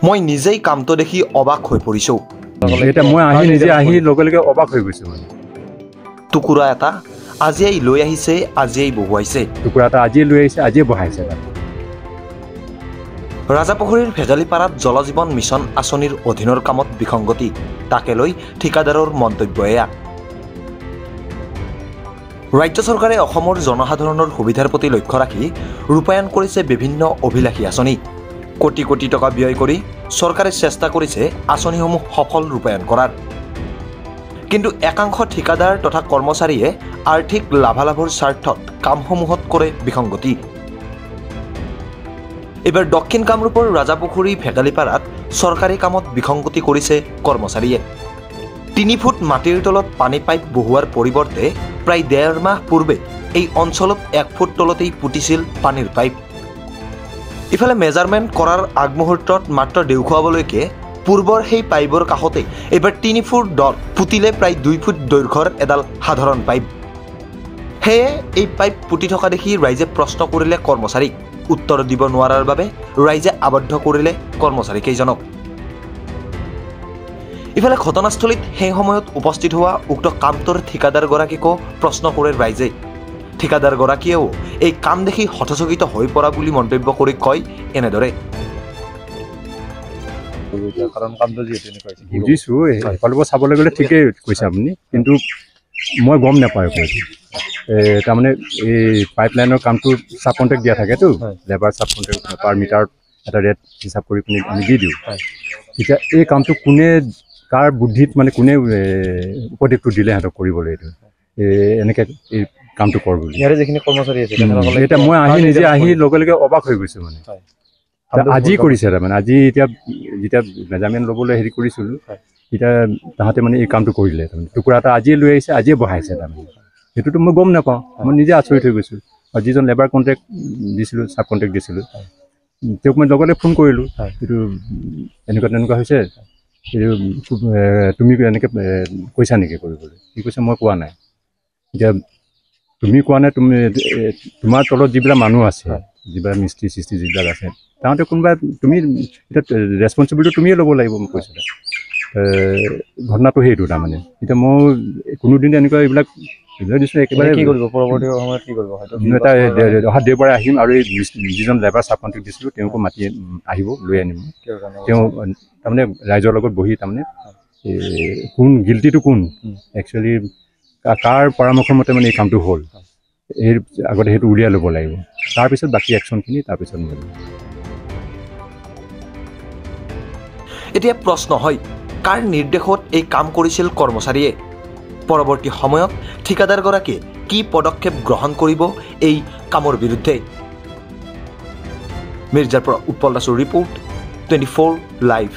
মই নিজেই কামটো দেখি অবাক হৈ পৰিছোঁ। এটা মই নিজে আহি লগে লগে অবাক হৈ গৈছোঁ। টুকুৰা এটা আজিয়েই লৈ আহিছে, আজিয়েই বহুৱাইছে। টুকুৰা এটা আজিয়ে লৈ আহিছে, আজিয়ে বহাইছে। ৰাজাপুখুৰীৰ ভেগালীপাৰাত জল জীৱন মিছন আঁচনিৰ অধীনৰ কামত বিসংগতি, তাকে লৈ ঠিকাদাৰৰ মন্তব্য এয়া। ৰাজ্য চৰকাৰে অসমৰ জনসাধাৰণৰ সুবিধাৰ প্ৰতি লক্ষ্য ৰাখি ৰূপায়ণ কৰিছে বিভিন্ন অভিলাষী আঁচনি। কোটি কোটি টকা ব্যয় কৰি চৰকাৰে চেষ্টা কৰিছে আঁচনিসমূহ সফল ৰূপায়ণ কৰাৰ। কিন্তু একাংশ ঠিকাদাৰ তথা কৰ্মচাৰীয়ে আৰ্থিক লাভালাভৰ স্বাৰ্থত কামসমূহত কৰে বিসংগতি। এইবাৰ দক্ষিণ কামৰূপৰ ৰাজাপুখুৰী ভেগালীপাৰাত চৰকাৰী কামত বিসংগতি কৰিছে কৰ্মচাৰীয়ে। ৩ ফুট মাটিৰ তলত পানী পাইপ বহুৱাৰ পৰিৱৰ্তে প্ৰায় ১.৫ মাহ পূৰ্বে এই অঞ্চলত ১ ফুট তলতেই পুতিছিল পানীৰ পাইপ। ইফালে মেজাৰমেণ্ট কৰাৰ আগমুহূৰ্তত মাত্ৰ দেখুৱাবলৈকে পূৰ্বৰ সেই পাইপৰ কাষতে এইবাৰ ৩ ফুট দত পুতিলে প্ৰায় ২ ফুট দৈৰ্ঘ্যৰ এডাল সাধাৰণ পাইপ। সেয়ে এই পাইপ পুতি থকা দেখি ৰাইজে প্ৰশ্ন কৰিলে কৰ্মচাৰীক। উত্তৰ দিব নোৱাৰাৰ বাবে ৰাইজে আবদ্ধ কৰিলে কৰ্মচাৰীকেইজনক। ইফালে ঘটনাস্থলীত সেই সময়ত উপস্থিত হোৱা উক্ত কামটোৰ ঠিকাদাৰগৰাকীকো প্ৰশ্ন কৰে ৰাইজে। ঠিকাদাৰগৰাকীয়েও এই কাম দেখি হতচকিত হৈ পৰা বুলি মন্তব্য কৰি কয় এনেদৰে। বুজিছোঁ, এফালৰ পৰা চাবলৈ গ'লে ঠিকেই কৈছে আপুনি, কিন্তু মই গম নাপাওঁ। তাৰমানে এই পাইপ লাইনৰ কামটো চাব কণ্টেক্ট দিয়া থাকেতো, লেবাৰ চাব কণ্টেক্ট পাৰ মিটাৰত এটা ৰেট হিচাপ কৰি পিনি আমি দি দিওঁ। এতিয়া এই কামটো কোনে কাৰ বুদ্ধিত মানে কোনে উপদেশটো দিলে সিহঁতক কৰিবলৈ, এইটো এনেকৈ এই কামটো কৰ বুলি। ইয়াৰে যিখিনি কৰ্মচাৰী আছে এতিয়া মই নিজে আহি লগে লগে অবাক হৈ গৈছোঁ। মানে আজি কৰিছে, তাৰমানে আজি যেতিয়া মেজাৰমেণ্ট ল'বলৈ হেৰি কৰিছিলোঁ, তেতিয়া তাহাঁতে মানে এই কামটো কৰিলে। তাৰমানে টুকুৰা এটা আজিয়ে লৈ আহিছে, আজিয়ে বহাইছে। তাৰমানে সেইটোতো মই গম নাপাওঁ, মই নিজে আচৰিত হৈ গৈছোঁ। আৰু যিজন লেবাৰ কণ্টেক্ট দিছিলোঁ, চাব কণ্টেক্ট দিছিলোঁ, তেওঁক মই লগতে ফোন কৰিলোঁ, এইটো এনেকুৱা তেনেকুৱা হৈছে, এইটো তুমি এনেকৈ কৈছা নেকি কৰিবলৈ? সি কৈছে মই কোৱা নাই। এতিয়া তুমি কোৱা নাই, তোমাৰ তলত যিবিলাক মানুহ আছে, যিবিলাক মিস্ত্ৰী চিস্ত্ৰী যিবিলাক আছে, তাহাঁতে কোনোবা তুমি এতিয়া ৰেচপনচিবিলিটি তুমিয়ে ল'ব লাগিব, মোক কৈছিলে। ঘটনাটো সেইটো তাৰমানে। এতিয়া মই কোনোদিন এনেকুৱা এইবিলাক দিছোঁ একেবাৰে। কি কৰিব পৰৱৰ্তী সময়ত কি কৰিব? এটা অহা দেওবাৰে আহিম আৰু এই যিজন লেবাৰ চাব কণ্টেক্ট দিছিলোঁ তেওঁকো মাতি আহিব, লৈ আনিম। তেওঁ তাৰমানে ৰাইজৰ লগত বহি তাৰমানে কোন গিল্টিটো কোন একচুৱেলি কাৰ পৰামৰ্শ মতে মানে এই কামটো হ'ল, এই আগতে সেইটো উলিয়াই ল'ব লাগিব। তাৰপিছত বাকী একশ্যনখিনি তাৰপিছত মিলিব। এতিয়া প্ৰশ্ন হয়, কাৰ নিৰ্দেশত এই কাম কৰিছিল কৰ্মচাৰীয়ে? পৰৱৰ্তী সময়ত ঠিকাদাৰগৰাকীয়ে কি পদক্ষেপ গ্ৰহণ কৰিব এই কামৰ বিৰুদ্ধে? মিৰ্জাৰ পৰা উৎপল দাসৰ ৰিপৰ্ট, 24 লাইভ।